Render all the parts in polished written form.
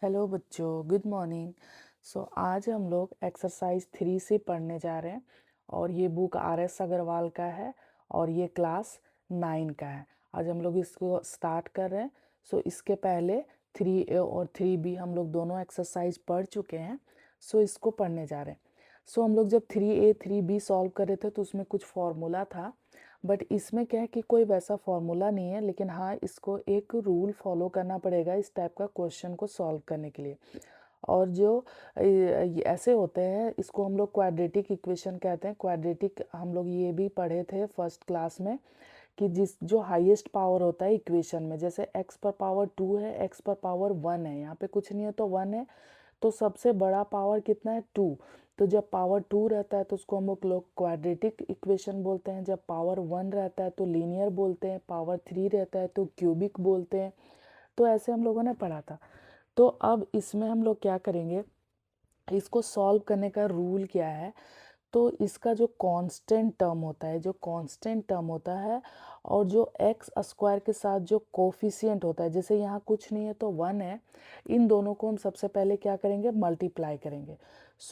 Hello बच्चों, good morning. आज हम लोग एक्सरसाइज 3 से पढ़ने जा रहे हैं और ये बुक RS अग्रवाल का है और ये क्लास 9 का है। आज हम लोग इसको स्टार्ट कर रहे हैं। इसके पहले 3A और 3B हम लोग दोनों एक्सरसाइज पढ़ चुके हैं। इसको पढ़ने जा रहे हैं। हम लोग जब 3A 3B सॉल्व कर रहे थे तो उसमें कुछ फॉर्मूला था, बट इसमें क्या है कि कोई वैसा फॉर्मूला नहीं है, लेकिन हाँ इसको एक रूल फॉलो करना पड़ेगा इस टाइप का क्वेश्चन को सॉल्व करने के लिए। और जो ये ऐसे होते हैं इसको हम लोग क्वाड्रेटिक इक्वेशन कहते हैं। क्वाड्रेटिक हम लोग ये भी पढ़े थे फर्स्ट क्लास में कि जिस जो हाईएस्ट पावर होता है इक्वेशन में, जैसे x पर पावर 2 है, x पर पावर 1 है, यहाँ पे कुछ नहीं है तो 1 है, तो सबसे बड़ा पावर कितना है 2। तो जब पावर 2 रहता है तो उसको हम लोग क्वाड्रेटिक इक्वेशन बोलते हैं। जब पावर 1 रहता है तो लीनियर बोलते हैं, पावर 3 रहता है तो क्यूबिक बोलते हैं। तो ऐसे हम लोगों ने पढ़ा था। तो अब इसमें हम लोग क्या करेंगे, इसको सॉल्व करने का रूल क्या है। तो इसका जो कांस्टेंट टर्म होता है, जो कांस्टेंट टर्म होता है और जो एक्स स्क्वायर के साथ जो कोफिशिएंट होता है, जैसे यहाँ कुछ नहीं है तो 1 है, इन दोनों को हम सबसे पहले क्या करेंगे, मल्टीप्लाई करेंगे।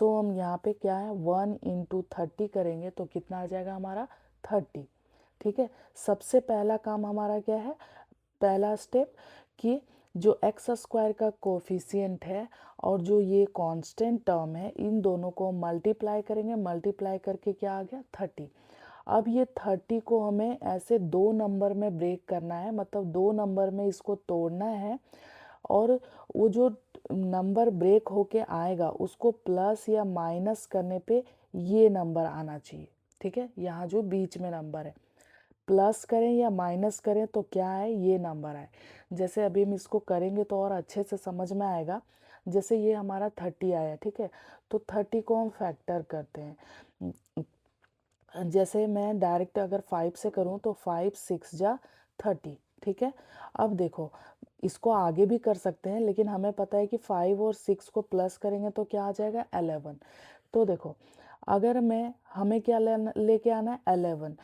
हम यहाँ पे क्या है 1 इंटू 30 करेंगे तो कितना आ जाएगा हमारा 30। ठीक है, सबसे पहला काम हमारा क्या है, पहला स्टेप कि जो एक्स स्क्वायर का कोफिशिएंट है और जो ये कांस्टेंट टर्म है, इन दोनों को मल्टीप्लाई करेंगे। मल्टीप्लाई करके क्या आ गया 30। अब ये 30 को हमें ऐसे दो नंबर में ब्रेक करना है, मतलब दो नंबर में इसको तोड़ना है। और वो जो नंबर ब्रेक होके आएगा उसको प्लस या माइनस करने पे ये नंबर आना चाहिए। ठीक है, यहाँ जो बीच में नंबर है, प्लस करें या माइनस करें तो क्या है, ये नंबर आए। जैसे अभी हम इसको करेंगे तो और अच्छे से समझ में आएगा। जैसे ये हमारा 30 आया, ठीक है, तो 30 को हम फैक्टर करते हैं। जैसे मैं डायरेक्ट अगर 5 से करूं तो 5 6 जा 30। ठीक है, अब देखो इसको आगे भी कर सकते हैं, लेकिन हमें पता है कि 5 और 6 को प्लस करेंगे तो क्या आ जाएगा 11। तो देखो, अगर मैं हमें क्या लेके आना है 11,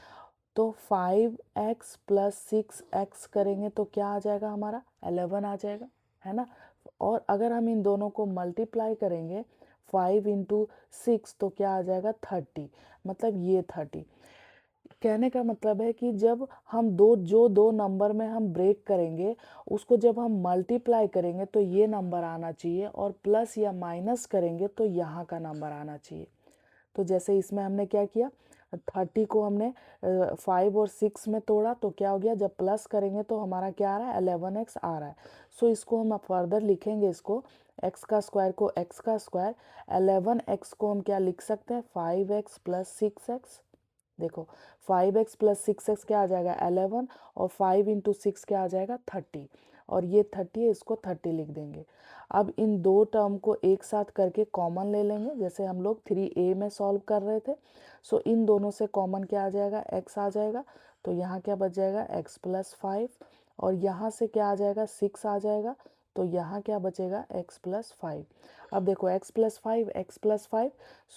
तो 5x प्लस 6x करेंगे तो क्या आ जाएगा हमारा 11 आ जाएगा, है ना। और अगर हम इन दोनों को मल्टीप्लाई करेंगे 5 इंटू 6 तो क्या आ जाएगा 30, मतलब ये 30। कहने का मतलब है कि जब हम दो नंबर में हम ब्रेक करेंगे, उसको जब हम मल्टीप्लाई करेंगे तो ये नंबर आना चाहिए, और प्लस या माइनस करेंगे तो यहाँ का नंबर आना चाहिए। तो जैसे इसमें हमने क्या किया, 30 को हमने 5 और 6 में तोड़ा तो क्या हो गया, जब प्लस करेंगे तो हमारा क्या आ रहा है 11x आ रहा है। इसको हम फर्दर लिखेंगे, इसको x का स्क्वायर को x का स्क्वायर, 11x को हम क्या लिख सकते हैं 5x प्लस 6x। देखो 5x प्लस 6x क्या आ जाएगा 11, और 5 इंटू 6 क्या आ जाएगा 30, और ये 30 है, इसको 30 लिख देंगे। अब इन दो टर्म को एक साथ करके कॉमन ले लेंगे, जैसे हम लोग 3a में सॉल्व कर रहे थे। इन दोनों से कॉमन क्या आ जाएगा, x आ जाएगा, तो यहाँ क्या बच जाएगा x प्लस 5, और यहाँ से क्या आ जाएगा 6 आ जाएगा, तो यहाँ क्या बचेगा x प्लस 5। अब देखो x प्लस 5, x प्लस 5,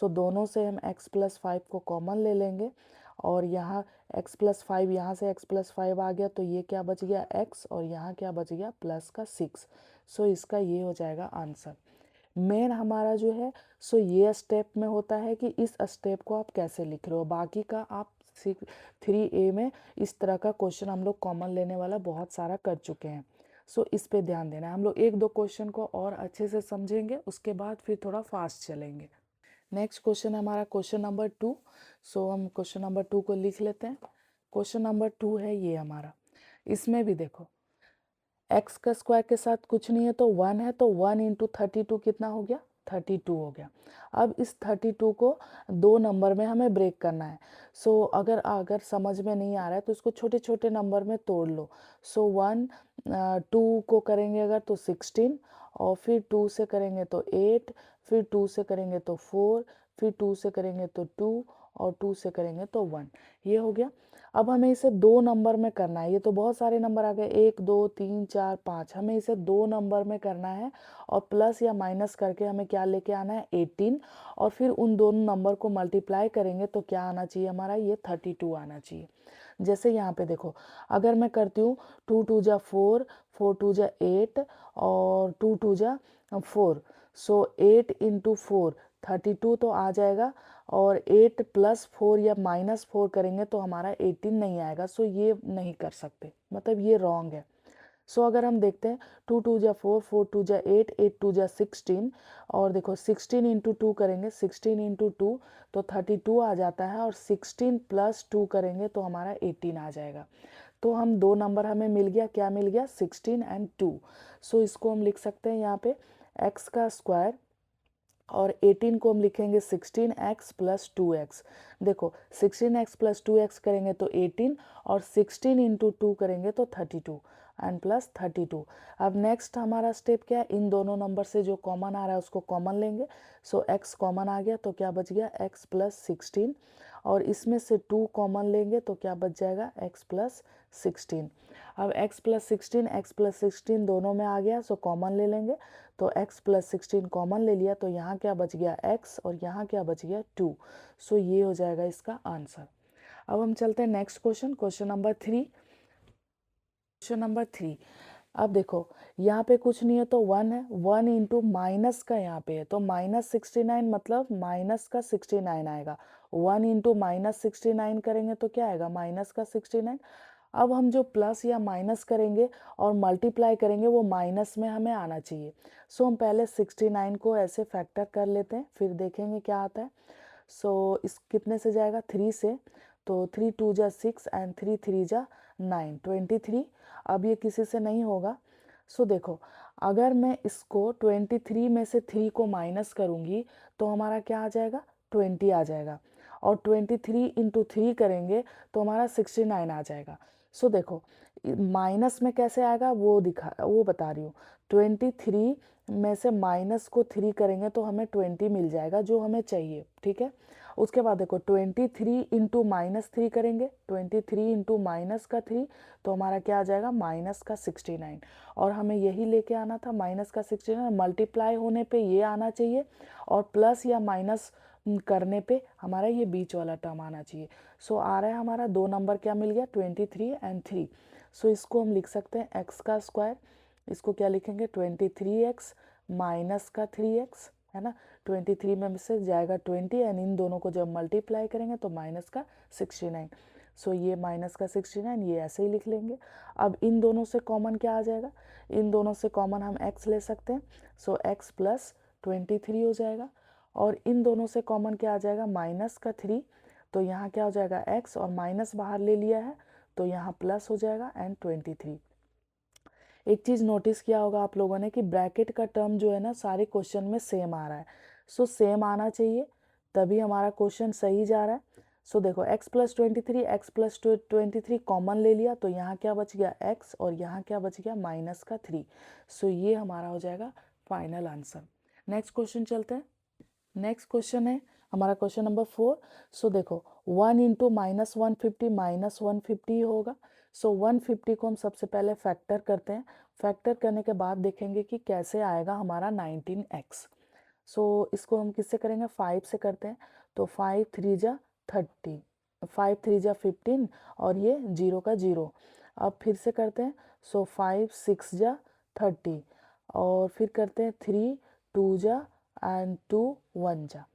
दोनों से हम x प्लस 5 को कॉमन ले लेंगे, और यहाँ x प्लस 5, यहाँ से x प्लस 5 आ गया, तो ये क्या बच गया x, और यहाँ क्या बच गया प्लस का 6। इसका ये हो जाएगा आंसर। मेन हमारा जो है ये स्टेप में होता है कि इस स्टेप को आप कैसे लिख रहे हो, बाकी का आप 3A में इस तरह का क्वेश्चन हम लोग कॉमन लेने वाला बहुत सारा कर चुके हैं। इस पे ध्यान देना है। हम लोग एक दो क्वेश्चन को और अच्छे से समझेंगे, उसके बाद फिर थोड़ा फास्ट चलेंगे। नेक्स्ट क्वेश्चन है हमारा क्वेश्चन नंबर 2। हम क्वेश्चन नंबर 2 को लिख लेते हैं। क्वेश्चन नंबर 2 है ये हमारा। इसमें भी देखो x का स्क्वायर के साथ कुछ नहीं है तो 1 है, तो 1 इंटू 32 कितना हो गया 32 हो गया। अब इस 32 को दो नंबर में हमें ब्रेक करना है। अगर अगर समझ में नहीं आ रहा है तो इसको छोटे छोटे नंबर में तोड़ लो। 1 2 को करेंगे अगर तो 16, और फिर 2 से करेंगे तो 8, फिर 2 से करेंगे तो 4, फिर 2 से करेंगे तो 2, और 2 से करेंगे तो 1, ये हो गया। अब हमें इसे 2 नंबर में करना है, ये तो बहुत सारे नंबर आ गए, 1 2 3 4 5, हमें इसे 2 नंबर में करना है और प्लस या माइनस करके हमें क्या लेके आना है 18, और फिर उन दोनों नंबर को मल्टीप्लाई करेंगे तो क्या आना चाहिए हमारा, ये 32 आना चाहिए। जैसे यहाँ पे देखो, अगर मैं करती हूँ 2 2 जा 4, 4 2 जा 8 और 2 2 जा 4, सो 8 इंटू 4 32 तो आ जाएगा, और 8 प्लस 4 या माइनस 4 करेंगे तो हमारा 18 नहीं आएगा। सो ये नहीं कर सकते, मतलब ये रॉन्ग है। सो अगर हम देखते हैं 2 2 जा 4, 4 2 जा 8, 8 2 जा 16, और देखो 16 इंटू 2 करेंगे, 16 इंटू 2 तो 32 आ जाता है, और 16 प्लस 2 करेंगे तो हमारा 18 आ जाएगा। तो हम दो नंबर हमें मिल गया, क्या मिल गया, 16 एंड 2। सो इसको हम लिख सकते हैं यहाँ पे x का स्क्वायर, और 18 को हम लिखेंगे 16x प्लस 2x। देखो 16x प्लस 2x करेंगे तो 18, और 16 इंटू 2 करेंगे तो 32 एंड प्लस 32। अब नेक्स्ट हमारा स्टेप क्या है, इन दोनों नंबर से जो कॉमन आ रहा है उसको कॉमन लेंगे। सो x कॉमन आ गया तो क्या बच गया, x प्लस 16, और इसमें से 2 कॉमन लेंगे तो क्या बच जाएगा, x प्लस 16। अब x प्लस 16, x प्लस 16 दोनों में आ गया, सो कॉमन ले लेंगे। तो x प्लस 16 कॉमन ले लिया तो यहाँ क्या बच गया, x, और यहाँ क्या बच गया 2। सो ये हो जाएगा इसका आंसर। अब हम चलते हैं next question, question number 3। Question number 3, अब देखो यहाँ पे कुछ नहीं है तो 1 है, 1 इंटू माइनस का यहाँ पे है तो माइनस 69, मतलब माइनस का 69 आएगा। 1 इंटू माइनस 69 करेंगे तो क्या आएगा, माइनस का 69। अब हम जो प्लस या माइनस करेंगे और मल्टीप्लाई करेंगे वो माइनस में हमें आना चाहिए। सो हम पहले 69 को ऐसे फैक्टर कर लेते हैं, फिर देखेंगे क्या आता है। सो इस कितने से जाएगा, 3 से, तो 3 2 जा 6 एंड 3 3 जा 9, 23। अब ये किसी से नहीं होगा। सो देखो, अगर मैं इसको 23 में से 3 को माइनस करूँगी तो हमारा क्या आ जाएगा, 20 आ जाएगा, और 23 इंटू 3 करेंगे तो हमारा 69 आ जाएगा। सो देखो माइनस में कैसे आएगा वो बता रही हूँ। 23 में से माइनस को 3 करेंगे तो हमें 20 मिल जाएगा जो हमें चाहिए, ठीक है। उसके बाद देखो 23 इंटू माइनस 3 करेंगे, 23 इंटू माइनस का 3 तो हमारा क्या आ जाएगा, माइनस का 69, और हमें यही लेके आना था माइनस का 69। मल्टीप्लाई होने पे ये आना चाहिए, और प्लस या माइनस करने पे हमारा ये बीच वाला टर्म आना चाहिए। सो आ रहा है हमारा दो नंबर क्या मिल गया, 23 एंड 3। सो इसको हम लिख सकते हैं x का स्क्वायर, इसको क्या लिखेंगे, 23x माइनस का 3x, है ना। 23 में से जाएगा 20, एंड इन दोनों को जब मल्टीप्लाई करेंगे तो माइनस का 69। सो ये माइनस का 69, ये ऐसे ही लिख लेंगे। अब इन दोनों से कॉमन क्या आ जाएगा, इन दोनों से कॉमन हम x ले सकते हैं। सो x प्लस 23 हो जाएगा, और इन दोनों से कॉमन क्या आ जाएगा, माइनस का 3, तो यहाँ क्या हो जाएगा x, और माइनस बाहर ले लिया है तो यहाँ प्लस हो जाएगा एंड 23। एक चीज़ नोटिस किया होगा आप लोगों ने कि ब्रैकेट का टर्म जो है ना सारे क्वेश्चन में सेम आ रहा है। सो सेम आना चाहिए तभी हमारा क्वेश्चन सही जा रहा है। सो देखो x plus 23, x plus 23 common ले लिया तो यहाँ क्या बच गया x, और यहाँ क्या बच गया माइनस का 3। सो ये हमारा हो जाएगा फाइनल आंसर। नेक्स्ट क्वेश्चन चलते हैं। नेक्स्ट क्वेश्चन है हमारा क्वेश्चन नंबर 4। सो देखो 1 इंटू माइनस 150 माइनस 150 होगा। सो 150 को हम सबसे पहले फैक्टर करते हैं, फैक्टर करने के बाद देखेंगे कि कैसे आएगा हमारा 19x। सो इसको हम किससे करेंगे, 5 से करते हैं। तो 5 3 जा 30, 5 3 जा 15, और ये 0 का 0। अब फिर से करते हैं। सो 5 6 जा 30, और फिर करते हैं 3 2 जा एंड 2 1 जा।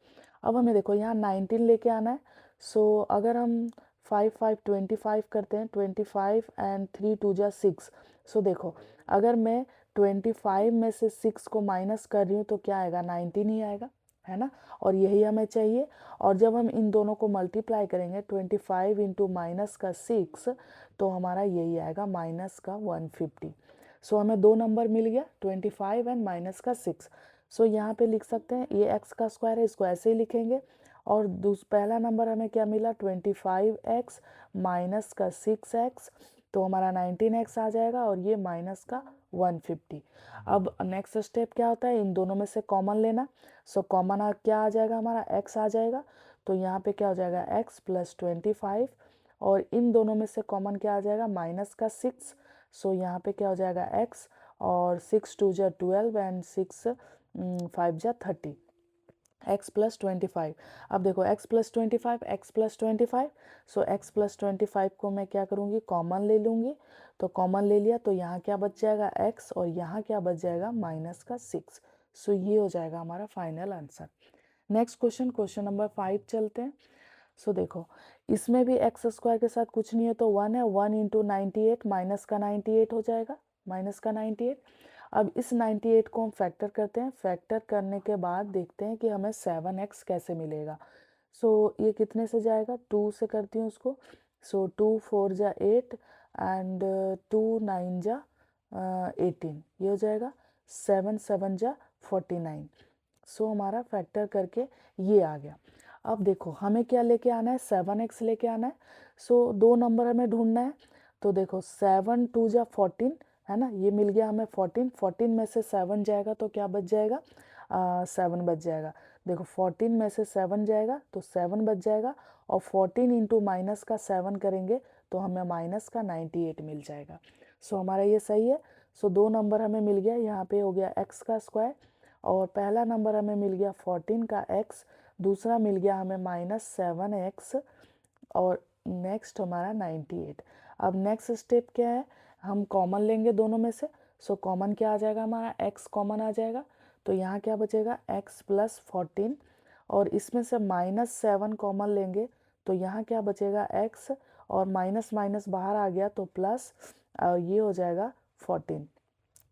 अब हमें देखो यहाँ 19 लेके आना है। सो अगर हम 5 5 25 करते हैं, 25 एंड 3 2 जा 6। सो देखो अगर मैं 25 में से 6 को माइनस कर रही हूँ तो क्या आएगा, 19 ही आएगा, है ना। और यही हमें चाहिए। और जब हम इन दोनों को मल्टीप्लाई करेंगे 25 इंटू माइनस का 6 तो हमारा यही आएगा माइनस का 150। सो हमें दो नंबर मिल गया, 25 एंड माइनस का 6। सो यहाँ पे लिख सकते हैं ये x का स्क्वायर है, इसको ऐसे ही लिखेंगे। और पहला नंबर हमें क्या मिला, 25x माइनस का 6x, तो हमारा 19x आ जाएगा, और ये माइनस का 150। अब नेक्स्ट स्टेप क्या होता है, इन दोनों में से कॉमन लेना। सो कॉमन क्या आ जाएगा, हमारा x आ जाएगा। तो यहाँ पे क्या हो जाएगा x प्लस 25 और इन दोनों में से कॉमन क्या आ जाएगा माइनस का 6। सो यहाँ पे क्या हो जाएगा x और 6 2 जा 12 एंड 6 5 जा 30 x प्लस 25। अब देखो x प्लस 25 x प्लस 25, सो x प्लस 25 को मैं क्या करूँगी कॉमन ले लूँगी। तो कॉमन ले लिया तो यहाँ क्या बच जाएगा x और यहाँ क्या बच जाएगा माइनस का 6। सो ये हो जाएगा हमारा final answer. Next question, question number 5 चलते हैं। सो देखो इसमें भी एक्स स्क्वायर के साथ कुछ नहीं है तो 1 है, 1 इंटू 98 माइनस का 98 हो जाएगा, माइनस का 98। अब इस 98 को हम फैक्टर करते हैं, फैक्टर करने के बाद देखते हैं कि हमें 7x कैसे मिलेगा। सो ये कितने से जाएगा, 2 से करती हूँ उसको। सो 2 4 जा 8 एंड 2 9 जा 18, ये हो जाएगा 7 7 जा 49। सो हमारा फैक्टर करके ये आ गया। अब देखो हमें क्या लेके आना है, 7x लेके आना है। सो दो नंबर हमें ढूंढना है। तो देखो 7 2 जा 14 है ना, ये मिल गया हमें 14। 14 में से 7 जाएगा तो क्या बच जाएगा, 7 बच जाएगा। देखो 14 में से 7 जाएगा तो 7 बच जाएगा और 14 इंटू माइनस का 7 करेंगे तो हमें माइनस का 98 मिल जाएगा। सो हमारा ये सही है। सो दो नंबर हमें मिल गया, यहाँ पे हो गया x का स्क्वायर और पहला नंबर हमें मिल गया 14 का x, दूसरा मिल गया हमें माइनस 7x और नेक्स्ट हमारा 98। अब नेक्स्ट स्टेप क्या है, हम कॉमन लेंगे दोनों में से। सो कॉमन क्या आ जाएगा हमारा, x कॉमन आ जाएगा तो यहाँ क्या बचेगा x प्लस 14 और इसमें से माइनस 7 कॉमन लेंगे तो यहाँ क्या बचेगा x और माइनस माइनस बाहर आ गया तो प्लस ये हो जाएगा 14।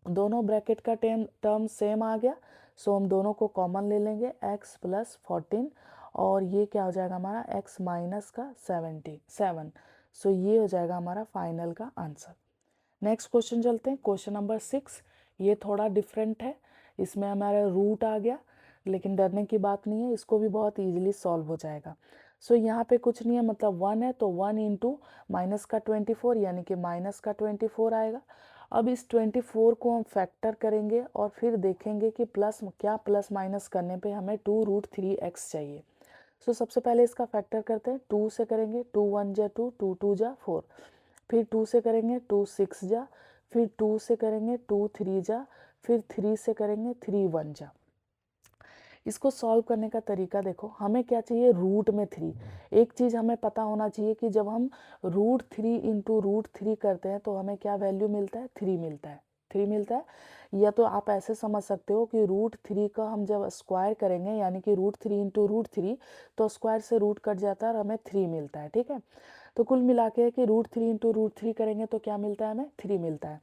दोनों ब्रैकेट का टर्म सेम आ गया। सो हम दोनों को कॉमन ले लेंगे, x प्लस 14 और ये क्या हो जाएगा हमारा x माइनस का 7। सो ये हो जाएगा हमारा फाइनल का आंसर। नेक्स्ट क्वेश्चन चलते हैं, क्वेश्चन नंबर 6। ये थोड़ा डिफरेंट है, इसमें हमारा रूट आ गया लेकिन डरने की बात नहीं है, इसको भी बहुत इजीली सॉल्व हो जाएगा। सो यहाँ पे कुछ नहीं है, मतलब 1 है तो 1 इंटू माइनस का 24 यानी कि माइनस का 24 आएगा। अब इस 24 को हम फैक्टर करेंगे और फिर देखेंगे कि प्लस क्या, प्लस माइनस करने पे हमें 2√3x चाहिए। सो सबसे पहले इसका फैक्टर करते हैं, 2 से करेंगे 2 1 जा 2, 2 2 जा 4, फिर 2 से करेंगे 2 6 जा, फिर 2 से करेंगे 2 3 जा, फिर 3 से करेंगे 3 1 जा। इसको सॉल्व करने का तरीका देखो, हमें क्या चाहिए, रूट में 3। एक चीज़ हमें पता होना चाहिए कि जब हम √3 इंटू √3 करते हैं तो हमें क्या वैल्यू मिलता है, 3 मिलता है, 3 मिलता है। या तो आप ऐसे समझ सकते हो कि √3 का हम जब स्क्वायर करेंगे यानी कि √3 इंटू √3 तो स्क्वायर से रूट कट जाता है और हमें 3 मिलता है, ठीक है। तो कुल मिला के कि √3 इंटू √3 करेंगे तो क्या मिलता है, हमें 3 मिलता है।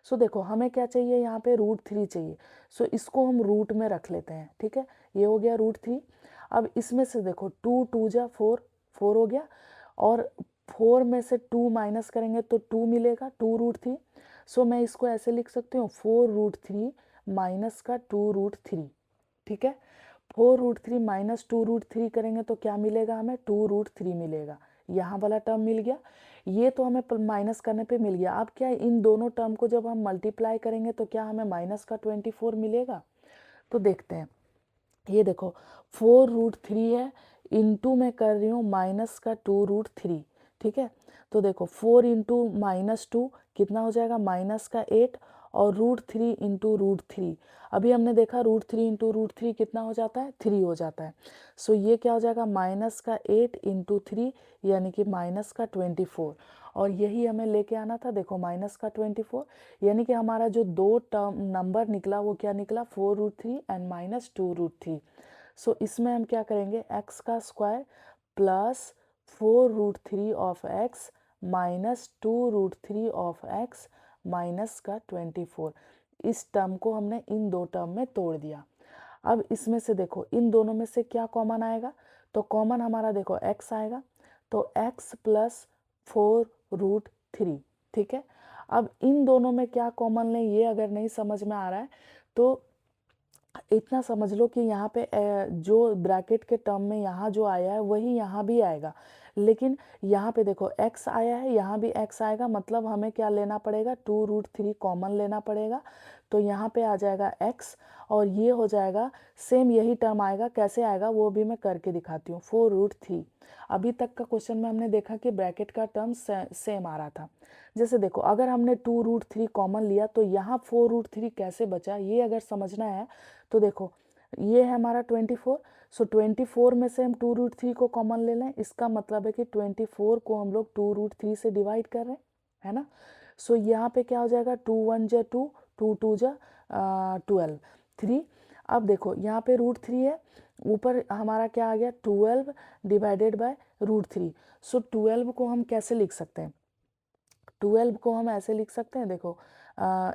सो देखो हमें क्या चाहिए, यहाँ पे √3 चाहिए। सो इसको हम रूट में रख लेते हैं, ठीक है, ये हो गया √3। अब इसमें से देखो 2 2 जा 4, 4 हो गया और 4 में से 2 माइनस करेंगे तो 2 मिलेगा, 2√3। सो मैं इसको ऐसे लिख सकती हूँ 4√3 माइनस का 2√3, ठीक है। 4√3 माइनस 2√3 करेंगे तो क्या मिलेगा, हमें 2√3 मिलेगा। यहाँ वाला टर्म मिल गया, ये तो हमें माइनस करने पे मिल गया। अब क्या इन दोनों टर्म को जब हम मल्टीप्लाई करेंगे तो क्या हमें माइनस का 24 मिलेगा। तो देखते हैं, ये देखो 4√3 है, इंटू मैं कर रही हूँ माइनस का 2√3, ठीक है। तो देखो 4 इंटू -2 कितना हो जाएगा, माइनस का 8 और √3 इंटू √3, अभी हमने देखा √3 इंटू √3 कितना हो जाता है, 3 हो जाता है। सो ये क्या हो जाएगा, माइनस का 8 इंटू 3 यानी कि माइनस का 24 और यही हमें लेके आना था। देखो माइनस का 24 यानी कि हमारा जो दो टर्म नंबर निकला वो क्या निकला, 4√3 एंड माइनस 2√3। सो इसमें हम क्या करेंगे, x का square plus 4√3 of x minus 2√3 of x minus का 24। इस टर्म को हमने इन दो टर्म में तोड़ दिया। अब इसमें से देखो इन दोनों में से क्या कॉमन आएगा, तो कॉमन हमारा देखो x आएगा तो x प्लस 4√3, ठीक है। अब इन दोनों में क्या कॉमन लें, ये अगर नहीं समझ में आ रहा है तो इतना समझ लो कि यहाँ पे जो ब्रैकेट के टर्म में यहाँ जो आया है वही यहाँ भी आएगा, लेकिन यहाँ पे देखो x आया है, यहाँ भी x आएगा, मतलब हमें क्या लेना पड़ेगा, 2√3 कॉमन लेना पड़ेगा। तो यहाँ पे आ जाएगा x और ये हो जाएगा सेम यही टर्म आएगा। कैसे आएगा वो भी मैं करके दिखाती हूँ। 4√3 अभी तक का क्वेश्चन में हमने देखा कि ब्रैकेट का टर्म सेम आ रहा था। जैसे देखो अगर हमने 2√3 कॉमन लिया तो यहाँ 4√3 कैसे बचा ये अगर समझना है तो देखो ये है हमारा 24। सो 24 में से हम 2√3 को कॉमन ले लें, इसका मतलब है कि 24 को हम लोग 2√3 से डिवाइड कर रहे हैं, है ना। सो यहाँ पे क्या हो जाएगा 2 1 जा 2, 2 2 जा 12, 3। अब देखो यहाँ पे √3 है, ऊपर हमारा क्या आ गया 12 डिवाइडेड बाय √3। सो 12 को हम कैसे लिख सकते हैं, 12 को हम ऐसे लिख सकते हैं, देखो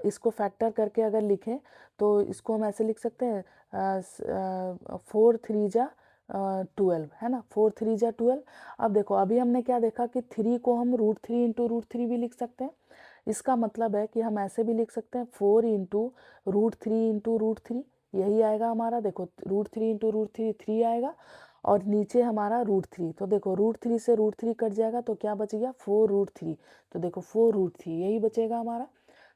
इसको फैक्टर करके अगर लिखें तो इसको हम ऐसे लिख सकते हैं 4 3 जा 12, है ना, 4 3 जा 12। अब देखो अभी हमने क्या देखा कि 3 को हम √3 इंटू √3 भी लिख सकते हैं। इसका मतलब है कि हम ऐसे भी लिख सकते हैं 4 इंटू √3 इंटू √3, यही आएगा हमारा। देखो √3 इंटू √3 3 आएगा और नीचे हमारा √3। तो देखो √3 से √3 कट जाएगा तो क्या बच गया 4√3। तो देखो 4√3 यही बचेगा हमारा।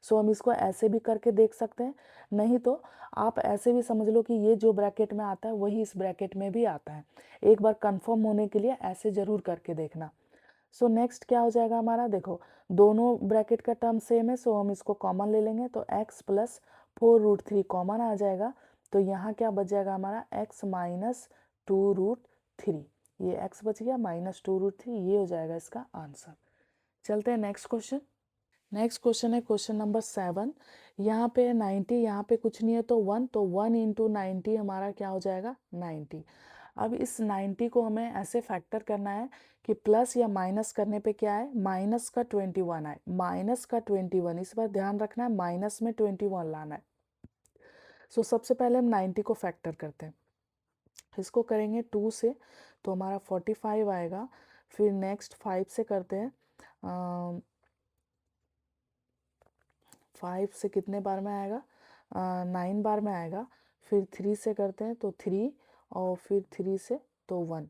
सो हम इसको ऐसे भी करके देख सकते हैं, नहीं तो आप ऐसे भी समझ लो कि ये जो ब्रैकेट में आता है वही इस ब्रैकेट में भी आता है। एक बार कंफर्म होने के लिए ऐसे ज़रूर करके देखना। सो नेक्स्ट क्या हो जाएगा हमारा, देखो दोनों ब्रैकेट का टर्म सेम है, सो हम इसको कॉमन ले लेंगे तो x प्लस 4√3 कॉमन आ जाएगा। तो यहाँ क्या बच जाएगा हमारा x माइनस 2√3, ये x बच गया माइनस 2√3, ये हो जाएगा इसका आंसर। चलते हैं नेक्स्ट क्वेश्चन। नेक्स्ट क्वेश्चन है क्वेश्चन नंबर 7। यहाँ पे 90, यहाँ पे कुछ नहीं है तो 1, तो 1 इंटू 90 हमारा क्या हो जाएगा 90। अब इस 90 को हमें ऐसे फैक्टर करना है कि प्लस या माइनस करने पे क्या है, माइनस का 21 आए, माइनस का 21, इस बार ध्यान रखना है माइनस में 21 लाना है। सो सबसे पहले हम 90 को फैक्टर करते हैं, इसको करेंगे 2 से तो हमारा 45 आएगा। फिर नेक्स्ट 5 से करते हैं, 5 से कितने बार में आएगा 9 बार में आएगा। फिर 3 से करते हैं तो 3, और फिर 3 से तो 1।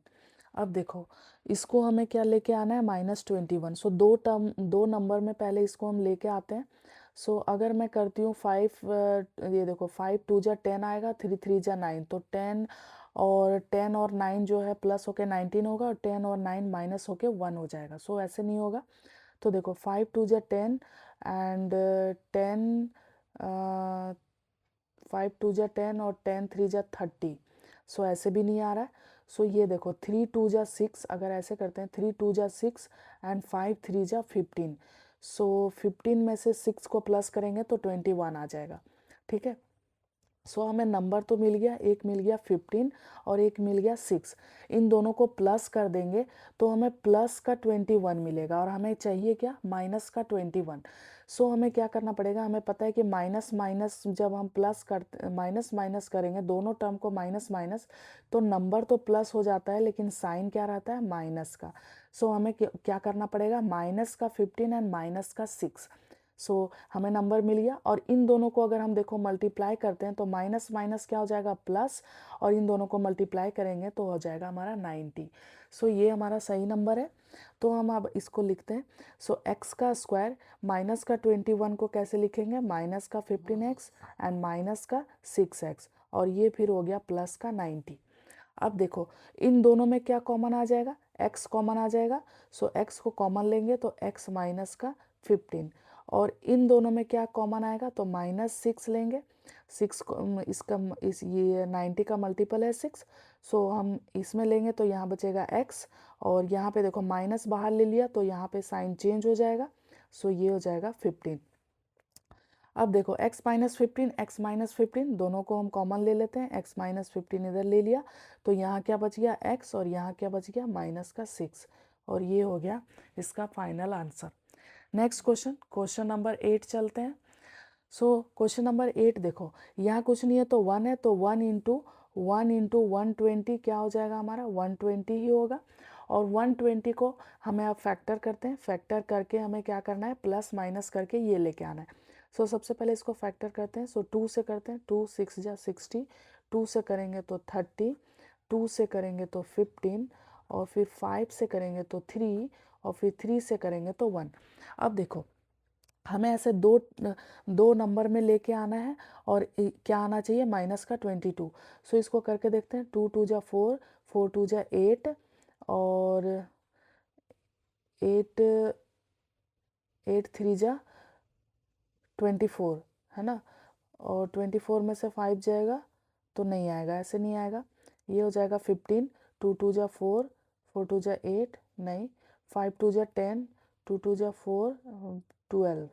अब देखो इसको हमें क्या लेके आना है -21। सो दो नंबर में पहले इसको हम लेके आते हैं। सो अगर मैं करती हूँ 5, ये देखो 5 2 जा 10 आएगा, 3 3 जा 9, तो 10 और 9 जो है प्लस होके 19 होगा और 10 और 9 माइनस होके 1 हो जाएगा। सो ऐसे नहीं होगा। तो देखो 5 2 जा 10 एंड 10, 5 2 जा 10 और 10 3 जा 30। सो ऐसे भी नहीं आ रहा है। सो ये देखो 3 2 जा 6, अगर ऐसे करते हैं 3 2 जा 6 एंड 5 3 जा 15। सो 15 में से 6 को प्लस करेंगे तो 21 आ जाएगा, ठीक है। सो हमें नंबर तो मिल गया, एक मिल गया 15 और एक मिल गया 6। इन दोनों को प्लस कर देंगे तो हमें प्लस का 21 मिलेगा और हमें चाहिए क्या माइनस का 21। सो हमें क्या करना पड़ेगा, हमें पता है कि माइनस माइनस जब हम प्लस करते माइनस माइनस करेंगे दोनों टर्म को माइनस माइनस, तो नंबर तो प्लस हो जाता है लेकिन साइन क्या रहता है माइनस का। सो हमें क्या करना पड़ेगा, माइनस का 15 एंड माइनस का 6। सो हमें नंबर मिल गया। और इन दोनों को अगर हम देखो मल्टीप्लाई करते हैं तो माइनस माइनस क्या हो जाएगा प्लस, और इन दोनों को मल्टीप्लाई करेंगे तो हो जाएगा हमारा 90। सो ये हमारा सही नंबर है। तो हम अब इसको लिखते हैं। सो x का स्क्वायर माइनस का 21 को कैसे लिखेंगे, माइनस का 15x एंड माइनस का 6x, और ये फिर हो गया प्लस का 90। अब देखो इन दोनों में क्या कॉमन आ जाएगा, x कॉमन आ जाएगा। सो x को कॉमन लेंगे तो x माइनस का 15, और इन दोनों में क्या कॉमन आएगा तो -6 लेंगे। 6 को इस ये 90 का मल्टीपल है 6। सो हम इसमें लेंगे तो यहाँ बचेगा x, और यहाँ पे देखो माइनस बाहर ले लिया तो यहाँ पे साइन चेंज हो जाएगा। सो ये हो जाएगा 15। अब देखो x माइनस 15 दोनों को हम कॉमन ले लेते हैं, x माइनस 15 इधर ले लिया तो यहाँ क्या बच गया x, और यहाँ क्या बच गया माइनस का 6, और ये हो गया इसका final answer. Next question, question number 8 चलते हैं। सो क्वेश्चन नंबर 8 देखो यहाँ कुछ नहीं है तो 1 है, तो 1 इंटू 120 क्या हो जाएगा हमारा 120 ही होगा। और 120 को हमें अब फैक्टर करते हैं, फैक्टर करके हमें क्या करना है प्लस माइनस करके ये लेके आना है। सो सबसे पहले इसको फैक्टर करते हैं। सो 2 से करते हैं, 2 6 जा 60, 2 से करेंगे तो 30, 2 से करेंगे तो 15, और फिर 5 से करेंगे तो 3, और फिर 3 से करेंगे तो 1। अब देखो हमें ऐसे दो नंबर में लेके आना है और क्या आना चाहिए, माइनस का 22। सो इसको करके देखते हैं, 2 2 जा 4, 4 2 जा 8 और 8 8 3 जा 24, है ना। और 24 में से 5 जाएगा तो नहीं आएगा, ऐसे नहीं आएगा। ये हो जाएगा 15, 2 2 जा 4, 4 2 जा 8, नहीं, 5 2 जा 10, 2 2 जा 4, 12।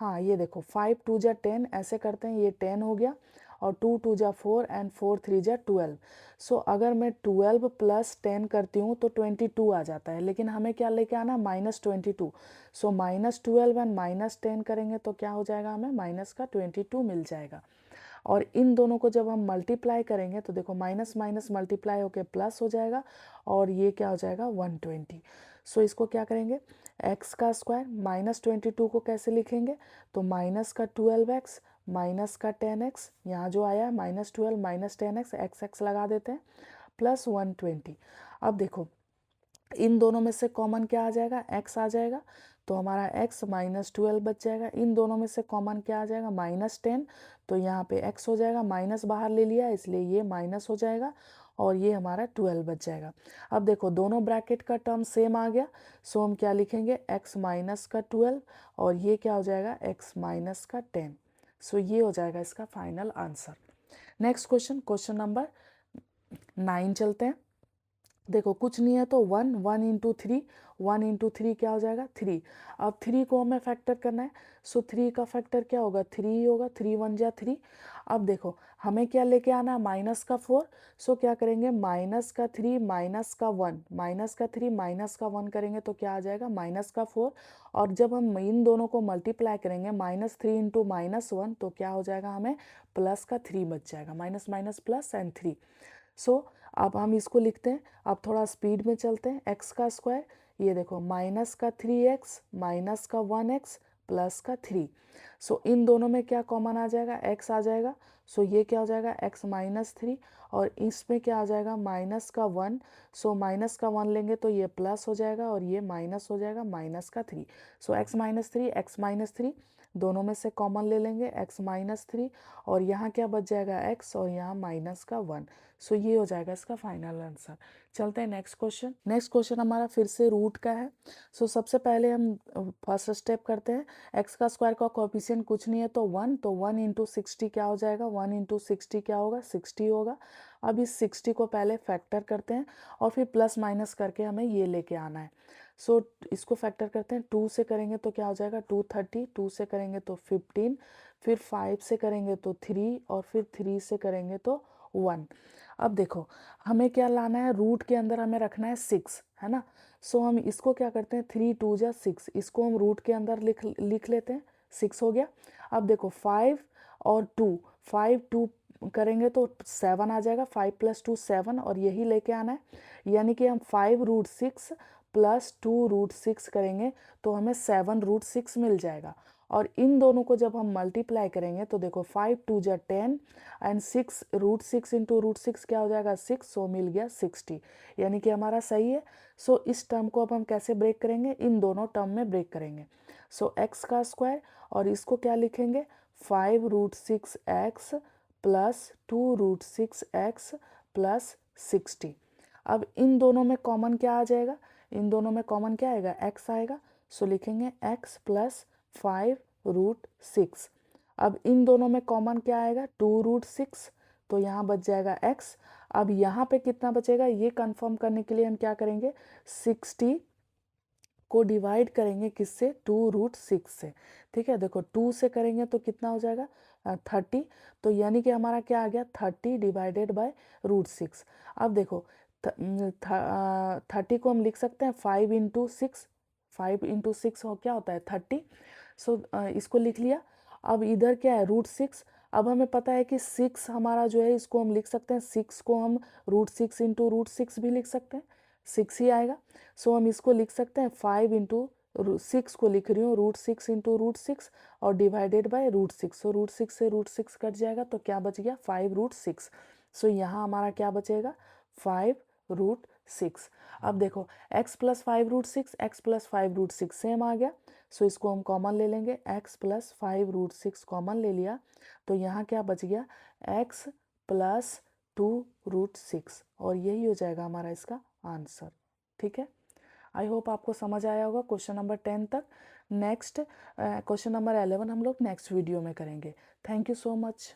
हाँ ये देखो, 5 2 जा 10 ऐसे करते हैं, ये 10 हो गया, और 2 2 जा 4 एंड 4 3 जा 12। सो अगर मैं 12 प्लस 10 करती हूँ तो 22 आ जाता है, लेकिन हमें क्या लेके आना, -22। सो -12 एंड -10 करेंगे तो क्या हो जाएगा, हमें माइनस का 22 मिल जाएगा। और इन दोनों को जब हम मल्टीप्लाई करेंगे तो देखो, माइनस माइनस मल्टीप्लाई होके प्लस हो जाएगा, और ये क्या हो जाएगा, 120। सो इसको क्या करेंगे, x का स्क्वायर, -22 को कैसे लिखेंगे, तो माइनस का 12x माइनस का 10x, यहाँ जो आया है -12 माइनस 10x, x लगा देते हैं, प्लस 120। अब देखो, इन दोनों में से कॉमन क्या आ जाएगा, x आ जाएगा, तो हमारा x -12 बच जाएगा। इन दोनों में से कॉमन क्या आ जाएगा, -10, तो यहाँ पे x हो जाएगा, माइनस बाहर ले लिया इसलिए ये माइनस हो जाएगा, और ये हमारा 12 बच जाएगा। अब देखो, दोनों ब्रैकेट का टर्म सेम आ गया, सो हम क्या लिखेंगे, x माइनस का 12, और ये क्या हो जाएगा, x माइनस का 10। सो ये हो जाएगा इसका final answer. Next question, question number 9 चलते हैं। देखो, कुछ नहीं है तो 1 1 इंटू 3, 1 इंटू 3 क्या हो जाएगा, 3। अब 3 को हमें फैक्टर करना है, सो 3 का फैक्टर क्या होगा, 3 ही होगा, 3 1 जा 3। अब देखो, हमें क्या लेके आना है, माइनस का 4। सो क्या करेंगे, माइनस का 3 माइनस का 1, माइनस का 3 माइनस का 1 करेंगे तो क्या आ जाएगा, माइनस का 4। और जब हम इन दोनों को मल्टीप्लाई करेंगे, -3 इंटू -1, तो क्या हो जाएगा, हमें प्लस का 3 बच जाएगा, माइनस माइनस प्लस एंड 3। सो अब हम इसको लिखते हैं, अब थोड़ा स्पीड में चलते हैं। एक्स का स्क्वायर, ये देखो, माइनस का 3x माइनस का 1x प्लस का 3। सो इन दोनों में क्या कॉमन आ जाएगा, x आ जाएगा। सो ये क्या हो जाएगा, x -3, और इसमें क्या आ जाएगा, माइनस का 1। सो माइनस का 1 लेंगे तो ये प्लस हो जाएगा, और ये माइनस हो जाएगा, माइनस का 3। सो x -3 दोनों में से कॉमन ले लेंगे, x -3, और यहाँ क्या बच जाएगा, x, और यहाँ माइनस का 1। सो ये हो जाएगा इसका फाइनल आंसर। चलते हैं नेक्स्ट क्वेश्चन। नेक्स्ट क्वेश्चन हमारा फिर से रूट का है। सो सबसे पहले हम फर्स्ट स्टेप करते हैं। एक्स का स्क्वायर का कोएफिशिएंट कुछ नहीं है तो 1, तो 1 इंटू 60 क्या हो जाएगा, 1 इंटू 60 क्या होगा, 60 होगा। अब इस 60 को पहले फैक्टर करते हैं, और फिर प्लस माइनस करके हमें ये लेके आना है। सो इसको फैक्टर करते हैं, 2 से करेंगे तो क्या हो जाएगा, 230, 2 से करेंगे तो 15, फिर 5 से करेंगे तो 3, और फिर 3 से करेंगे तो 1। अब देखो, हमें क्या लाना है, रूट के अंदर हमें रखना है 6, है ना। सो हम इसको क्या करते हैं, 3 2 जा 6, इसको हम रूट के अंदर लिख लेते हैं, 6 हो गया। अब देखो, 5 और 2, 5 2 करेंगे तो 7 आ जाएगा, 5 + 2 7, और यही लेके आना है। यानी कि हम 5√6 + 2√6 करेंगे तो हमें 7√6 मिल जाएगा। और इन दोनों को जब हम मल्टीप्लाई करेंगे तो देखो, 5 2 जा 10 एंड 6√6 इंटू √6 क्या हो जाएगा, 6। सो मिल गया 60, यानी कि हमारा सही है। सो इस टर्म को अब हम कैसे ब्रेक करेंगे, इन दोनों टर्म में ब्रेक करेंगे। सो एक्स का स्क्वायर, और इसको क्या लिखेंगे, 5√6x + 2√6x + 60। अब इन दोनों में कॉमन क्या आ जाएगा, इन दोनों में कॉमन क्या आएगा, x आएगा। सो लिखेंगे x + 5√6। अब इन दोनों में कॉमन क्या आएगा, 2√6, तो यहाँ बच जाएगा x। अब यहाँ पे कितना बचेगा, ये कंफर्म करने के लिए हम क्या करेंगे, 60 को डिवाइड करेंगे किससे, 2√6 से। ठीक है, देखो 2 से करेंगे तो कितना हो जाएगा, 30। तो यानी कि हमारा क्या आ गया, 30 डिवाइडेड बाय √6। अब देखो, 30 को हम लिख सकते हैं 5 इंटू 6, 5 इंटू 6 हो क्या होता है, 30। सो इसको लिख लिया। अब इधर क्या है, √6। अब हमें पता है कि 6 हमारा जो है, इसको हम लिख सकते हैं, 6 को हम √6 इंटू √6 भी लिख सकते हैं, 6 ही आएगा। सो हम इसको लिख सकते हैं, 5 इंटू 6 को लिख रही हूँ, √6 इंटू √6, और डिवाइडेड बाय √6। सो √6 से √6 कट जाएगा तो क्या बच गया, 5√6। सो यहाँ हमारा क्या बचेगा, 5√6 6। अब देखो x plus 5√6 x plus 5√6 same आ गया, सो इसको हम कॉमन ले लेंगे, x प्लस 5√6 कॉमन ले लिया, तो यहाँ क्या बच गया x प्लस 2√6, और यही हो जाएगा हमारा इसका आंसर। ठीक है, आई होप आपको समझ आया होगा क्वेश्चन नंबर 10 तक। नेक्स्ट क्वेश्चन नंबर 11 हम लोग नेक्स्ट वीडियो में करेंगे। Thank you so much.